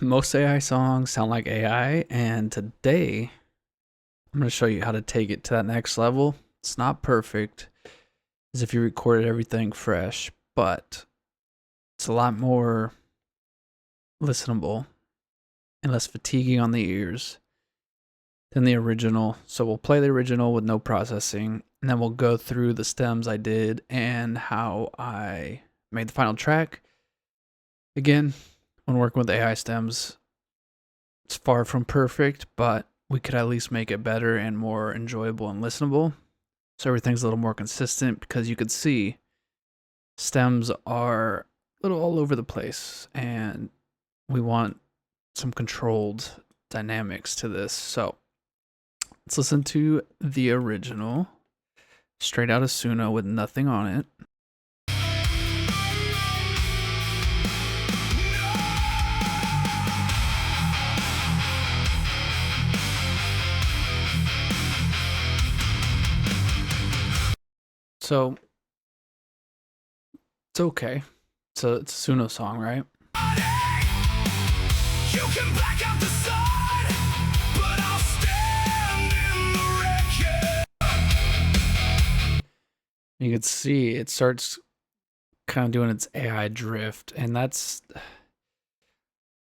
Most AI songs sound like AI, and today I'm going to show you how to take it to that next level. It's not perfect, as if you recorded everything fresh, but it's a lot more listenable and less fatiguing on the ears than the original. So we'll play the original with no processing, and then we'll go through the stems I did and how I made the final track. Again, when working with AI stems, it's far from perfect, but we could at least make it better and more enjoyable and listenable. So everything's a little more consistent, because you could see stems are a little all over the place, and we want some controlled dynamics to this. So let's listen to the original straight out of Suno with nothing on it. So it's okay. It's a Suno song, right? You can black out the sun, but I'll stand in the wreckage. You can see it starts kind of doing its AI drift, and that's,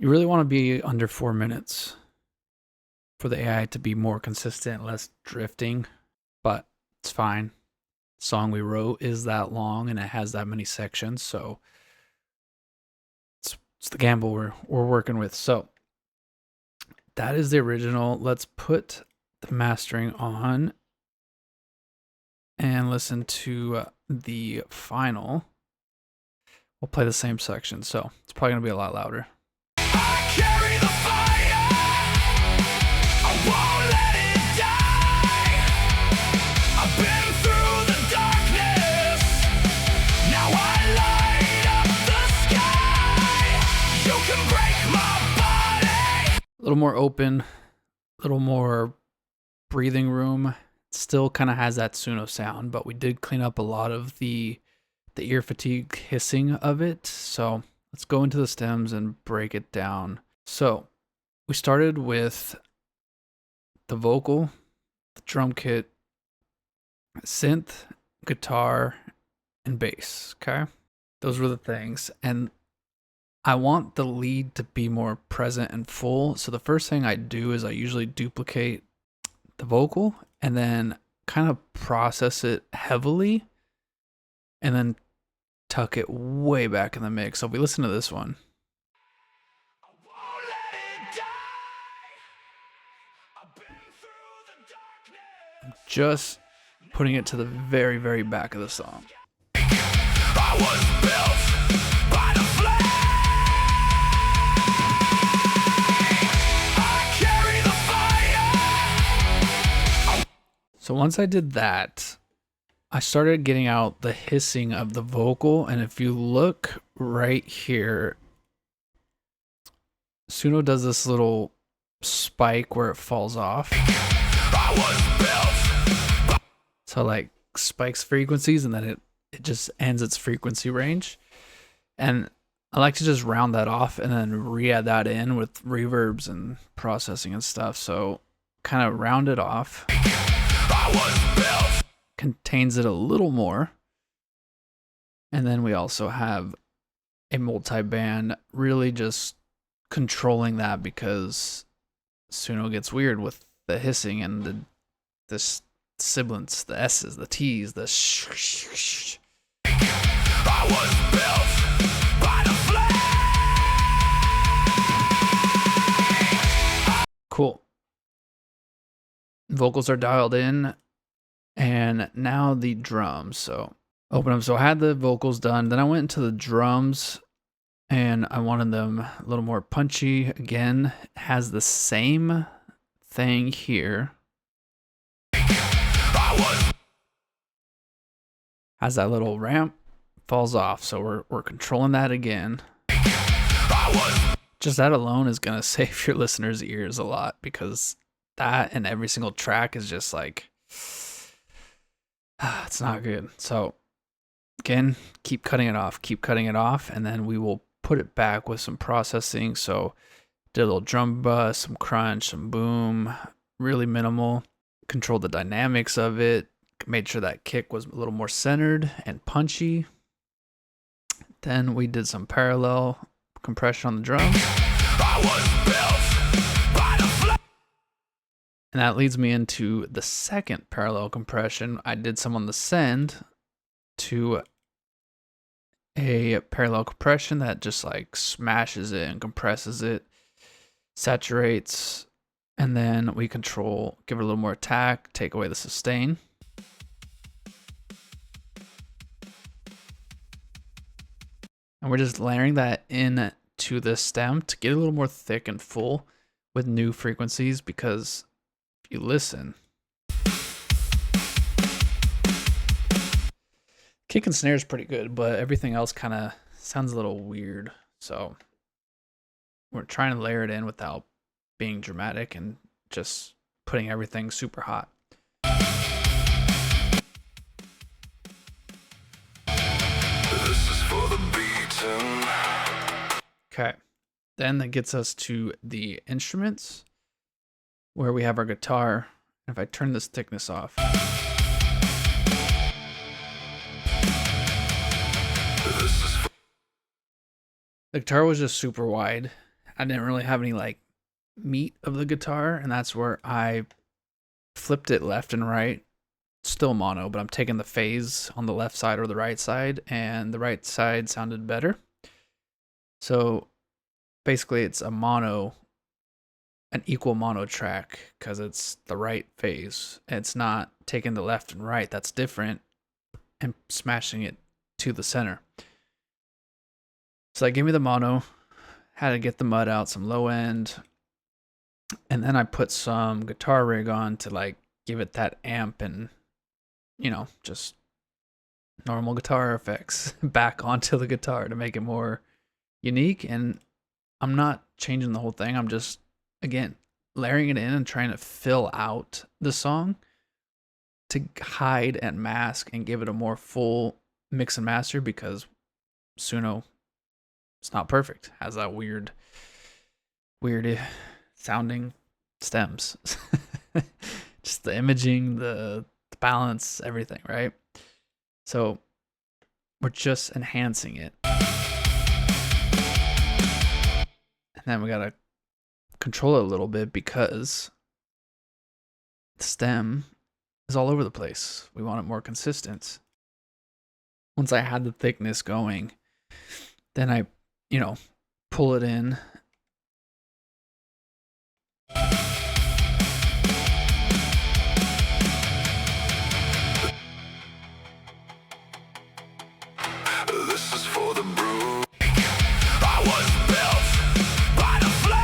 you really want to be under 4 minutes for the AI to be more consistent, less drifting, but it's fine. The song we wrote is that long and it has that many sections, so it's the gamble we're working with. So that is the original. Let's put the mastering on and listen to the final. We'll play the same section, so it's probably gonna be a lot louder. I carry the fire. I won't let it die. I've been through the darkness. Now I light up the sky. You can break my body. A little more open, a little more breathing room. Still kind of has that Suno sound, but we did clean up a lot of the ear fatigue hissing of it. So let's go into the stems and break it down. So we started with the vocal, the drum kit, synth, guitar, and bass. Okay, those were the things. And I want the lead to be more present and full. So the first thing I do is I usually duplicate the vocal and then kind of process it heavily and then tuck it way back in the mix. So if we listen to this one, I'm just putting it to the very, very back of the song. I was built by the flame. I carry the fire. So once I did that, I started getting out the hissing of the vocal, and if you look right here, Suno does this little spike where it falls off. So like spikes frequencies, and then it just ends its frequency range. And I like to just round that off and then re-add that in with reverbs and processing and stuff. So kind of round it off. Contains it a little more, and then we also have a multi-band, really just controlling that, because Suno gets weird with the hissing and the sibilants, the S's, the T's, the sh. I was built by the flame. Cool. Vocals are dialed in. And now the drums. So open them. So I had the vocals done. Then I went into the drums and I wanted them a little more punchy. Again, has the same thing here. Has that little ramp, falls off. So we're controlling that again. Just that alone is going to save your listeners' ears a lot, because that and every single track is just like, it's not good. So again, keep cutting it off, and then we will put it back with some processing. So Did a little drum bus, some crunch, some boom, really minimal. Controlled the dynamics of it, made sure that kick was a little more centered and punchy. Then we did some parallel compression on the drums. And that leads me into the second parallel compression. I did some on the send to a parallel compression that just like smashes it and compresses it, saturates, and then we control, give it a little more attack, take away the sustain. And we're just layering that in to the stem to get a little more thick and full with new frequencies, because if you listen, kick and snare is pretty good, but everything else kind of sounds a little weird. So we're trying to layer it in without being dramatic and just putting everything super hot. This is for the beaten. Okay, then that gets us to the instruments where we have our guitar. If I turn this thickness off, the guitar was just super wide. I didn't really have any like meat of the guitar, and that's where I flipped it left and right. Still mono, but I'm taking the phase on the left side or the right side, and the right side sounded better. So basically it's a mono, an equal mono track, because it's the right phase. It's not taking the left and right, that's different, and smashing it to the center. So that gave me the mono, had to get the mud out, some low end, and then I put some guitar rig on to like give it that amp and, you know, just normal guitar effects back onto the guitar to make it more unique. And I'm not changing the whole thing. I'm just, again, layering it in and trying to fill out the song to hide and mask and give it a more full mix and master, because Suno, it's not perfect. Has that weird sounding stems. Just the imaging, the balance, everything, right? So we're just enhancing it. And then we gotta control it a little bit, because the stem is all over the place. We want it more consistent. Once I had the thickness going, then I, pull it in. This is for the brew. I was built by the flame.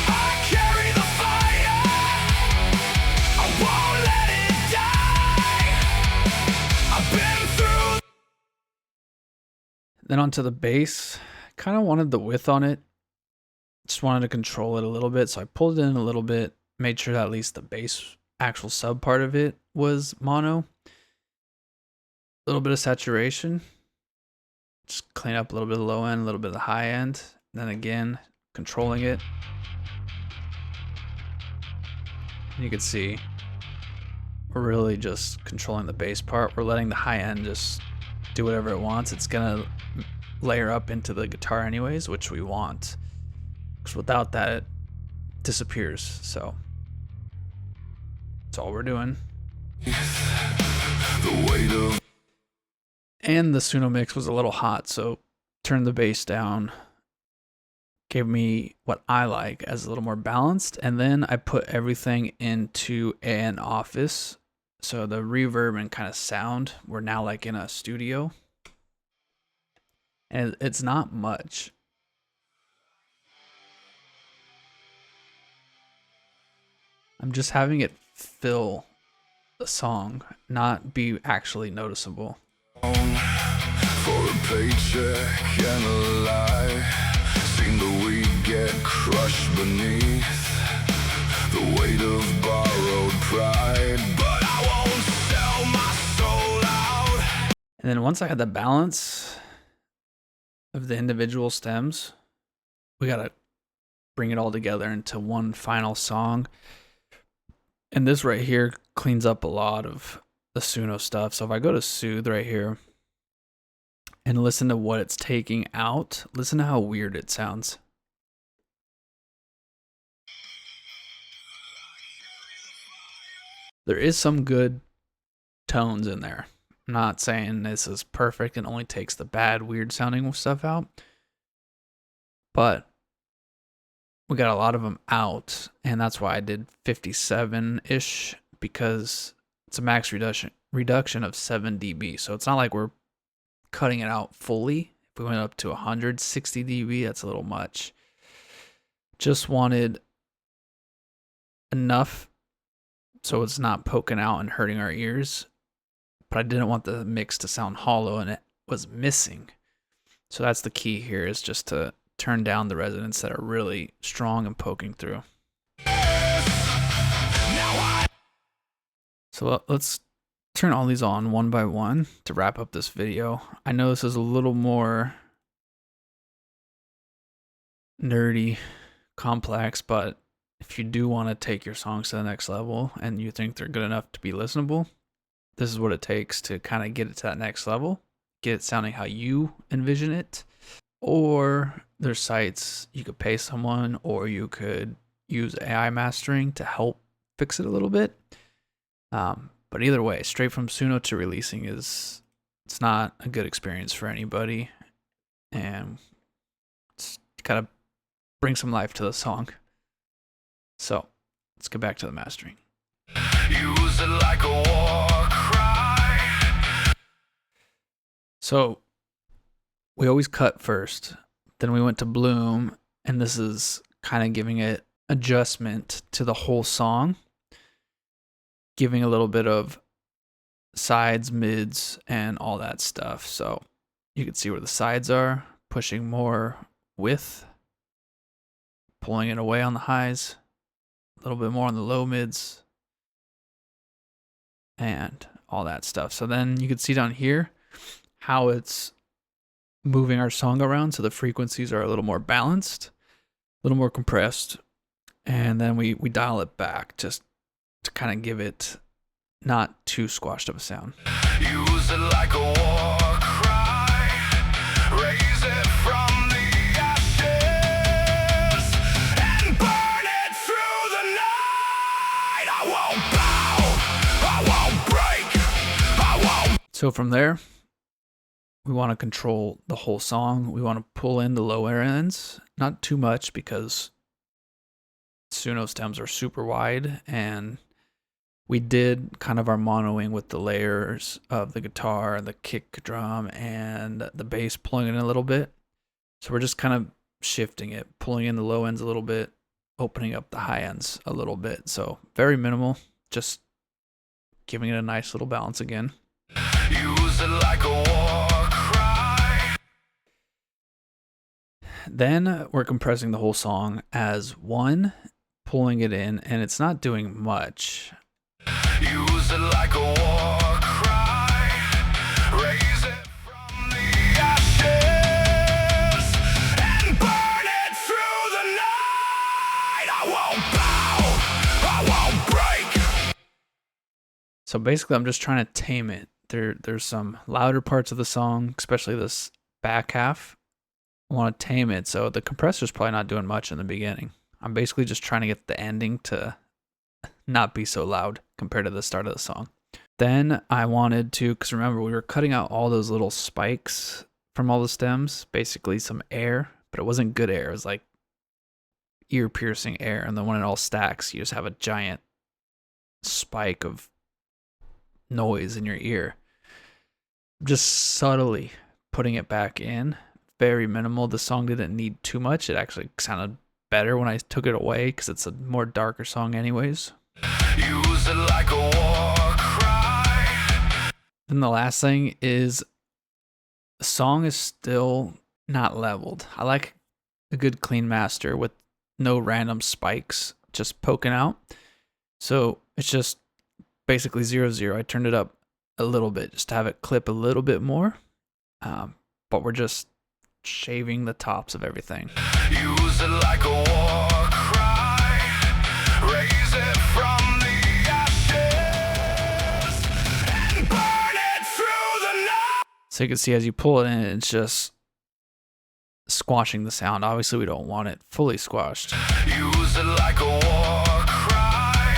I carry the fire. I won't let it die. I've been through. Then onto the bass. Kind of wanted the width on it. Just wanted to control it a little bit, so I pulled it in a little bit, made sure that at least the bass actual sub part of it was mono. A little bit of saturation, just clean up a little bit of the low end, a little bit of the high end, and then again controlling it. And you can see we're really just controlling the bass part. We're letting the high end just do whatever it wants. It's gonna layer up into the guitar anyways, which we want, because without that it disappears. So that's all we're doing. The weight of. And the Suno mix was a little hot, so turned the bass down, gave me what I like as a little more balanced, and then I put everything into an office. So the reverb and kind of sound, we're now like in a studio. And it's not much. I'm just having it fill the song, not be actually noticeable. For a paycheck and a lie, seen the weak get crushed beneath the weight of borrowed pride, but I won't sell my soul out. And then once I had the balance, of the individual stems. We gotta bring it all together into one final song. And this right here cleans up a lot of the Suno stuff. So if I go to Soothe right here and listen to what it's taking out, listen to how weird it sounds. There is some good tones in there. I'm not saying this is perfect and only takes the bad, weird sounding stuff out, but we got a lot of them out, and that's why I did 57-ish, because it's a max reduction of 7 dB. So it's not like we're cutting it out fully. If we went up to 160 dB, that's a little much. Just wanted enough so it's not poking out and hurting our ears, but I didn't want the mix to sound hollow and it was missing. So that's the key here, is just to turn down the resonance that are really strong and poking through. So let's turn all these on one by one to wrap up this video. I know this is a little more nerdy, complex, but if you do want to take your songs to the next level and you think they're good enough to be listenable, this is what it takes to kind of get it to that next level, get it sounding how you envision it. Or there's sites you could pay someone, or you could use AI mastering to help fix it a little bit. But either way, straight from Suno to releasing it's not a good experience for anybody, and it's gotta bring some life to the song. So let's get back to the mastering. Use it like a war cry. So we always cut first, then we went to bloom, and this is kind of giving it adjustment to the whole song, giving a little bit of sides, mids, and all that stuff. So you can see where the sides are, pushing more width, pulling it away on the highs, a little bit more on the low mids, and all that stuff. So then you can see down here how it's moving our song around, so the frequencies are a little more balanced, a little more compressed, and then we dial it back just to kind of give it not too squashed of a sound. Use it like a war cry. Raise it from the ashes and burn it through the night. I won't bow, I won't break, I won't. So from there, we want to control the whole song. We want to pull in the lower ends, not too much, because Suno stems are super wide, and we did kind of our monoing with the layers of the guitar, the kick drum, and the bass pulling in a little bit. So we're just kind of shifting it, pulling in the low ends a little bit, opening up the high ends a little bit. So very minimal, just giving it a nice little balance again. Use it like a war cry. Then we're compressing the whole song as one, pulling it in, and it's not doing much. Use it like a war cry. Raise it from the ashes and burn it through the night. I won't bow, I won't break. So basically, I'm just trying to tame it. There's some louder parts of the song, especially this back half. I want to tame it, so the compressor's probably not doing much in the beginning. I'm basically just trying to get the ending to not be so loud compared to the start of the song. Then I wanted to, because remember, we were cutting out all those little spikes from all the stems, basically some air, but it wasn't good air. It was like ear-piercing air, and then when it all stacks, you just have a giant spike of noise in your ear. Just subtly putting it back in, very minimal. The song didn't need too much. It actually sounded better when I took it away, because it's a more darker song anyways. Use it like a war cry. Then the last thing is, the song is still not leveled. I like a good clean master with no random spikes just poking out. So it's just basically 0-0. I turned it up a little bit just to have it clip a little bit more. But we're just shaving the tops of everything. Use it like a war cry. Raise it from the ashes and burn it through the night. So you can see as you pull it in, it's just squashing the sound. Obviously, we don't want it fully squashed. Use it like a war cry.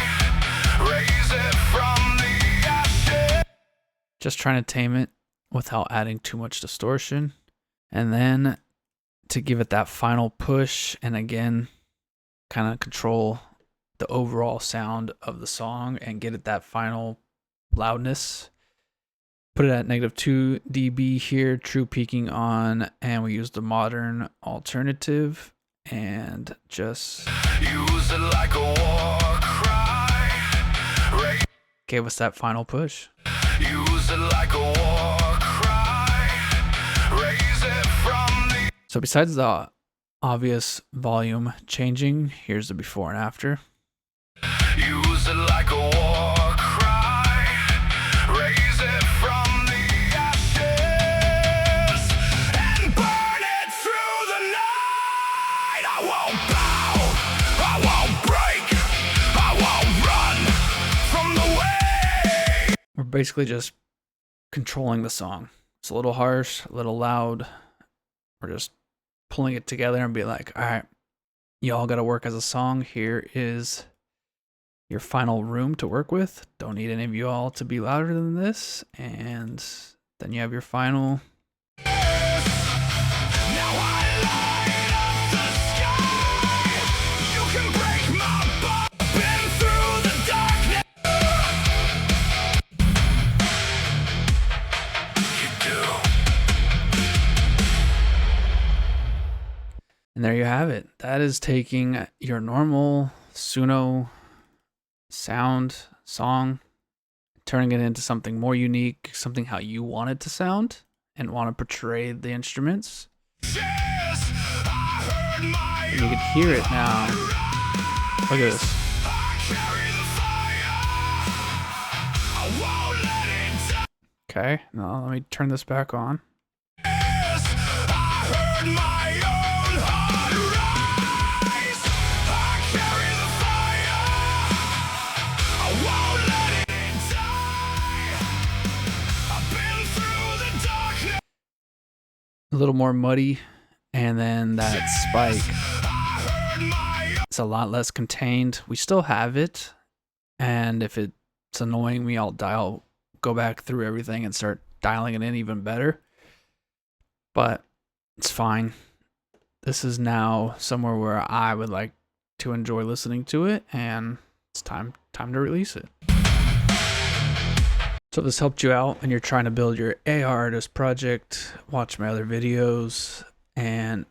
Raise it from the ashes. Just trying to tame it without adding too much distortion. And then to give it that final push and again, kind of control the overall sound of the song and get it that final loudness. Put it at -2 dB here, true peaking on, and we use the modern alternative and just Use it like a war cry. gave us that final push. Use it like a war cry. Raise it from the. So besides the obvious volume changing, here's the before and after. Use it like a war cry. Raise it from the ashes and burn it through the night. I won't bow, I won't break, I won't run from the way. We're basically just controlling the song. It's a little harsh, a little loud. We're just pulling it together and be like, all right, y'all got to work as a song. Here is your final room to work with. Don't need any of you all to be louder than this. And then you have your final. Now I light up the sky. You can break my bones. Been through the darkness. You do. And there you have it. That is taking your normal Suno sound song, turning it into something more unique, something how you want it to sound and want to portray the instruments. Yes, I heard my And you can hear it now. Look at this. I carry the fire. I won't let it die. Okay, now let me turn this back on. Yes, I heard my own heart rise. I carry the fire. I won't let it die. I've been through the darkness. A little more muddy, and then that spike. I heard my It's a lot less contained. We still have it, and if it's annoying me, I'll go back through everything and start dialing it in even better. But it's fine. This is now somewhere where I would like to enjoy listening to it, and it's time to release it. So if this helped you out and you're trying to build your AI artist project, watch my other videos, and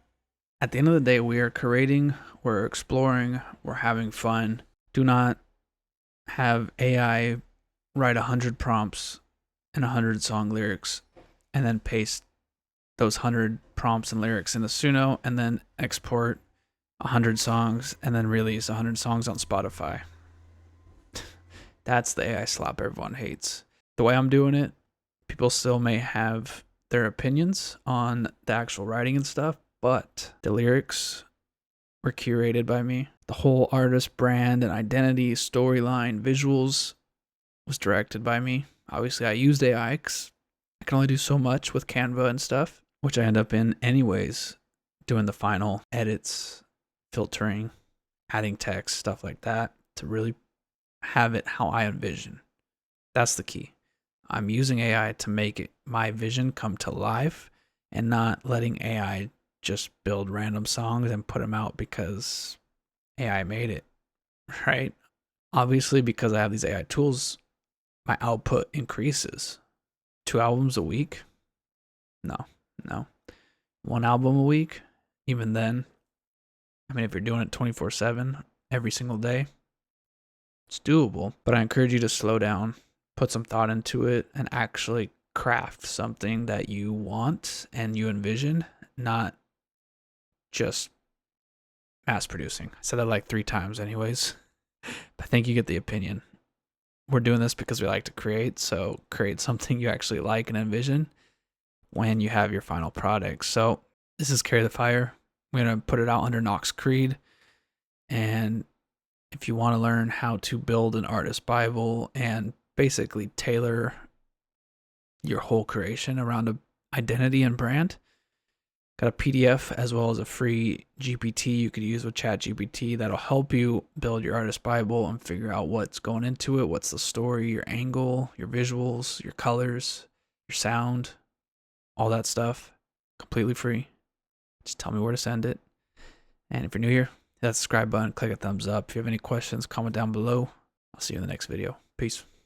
at the end of the day, we are creating, we're exploring, we're having fun. Do not have AI write 100 prompts and 100 song lyrics and then paste those 100 prompts and lyrics into Suno and then export 100 songs and then release 100 songs on Spotify. That's the AI slop everyone hates. The way I'm doing it, people still may have their opinions on the actual writing and stuff, but the lyrics were curated by me. The whole artist brand and identity, storyline, visuals was directed by me. Obviously, I used AI because I can only do so much with Canva and stuff, which I end up in anyways, doing the final edits, filtering, adding text, stuff like that to really have it how I envision. That's the key. I'm using AI to make it, my vision come to life and not letting AI just build random songs and put them out because AI made it, right? Obviously, because I have these AI tools, my output increases. 2 albums a week? No. 1 album a week? Even then, I mean, if you're doing it 24/7 every single day, it's doable. But I encourage you to slow down, put some thought into it, and actually craft something that you want and you envision, not just mass producing. I said that like 3 times anyways. But I think you get the opinion. We're doing this because we like to create, so create something you actually like and envision when you have your final product. So This is Carry the Fire. I'm going to put it out under Knox Creed. And if you want to learn how to build an artist Bible and basically tailor your whole creation around a identity and brand, got a PDF as well as a free GPT you could use with ChatGPT that'll help you build your artist Bible and figure out what's going into it, what's the story, your angle, your visuals, your colors, your sound, all that stuff. Completely free. Just tell me where to send it. And if you're new here, hit that subscribe button, click a thumbs up. If you have any questions, comment down below. I'll see you in the next video. Peace.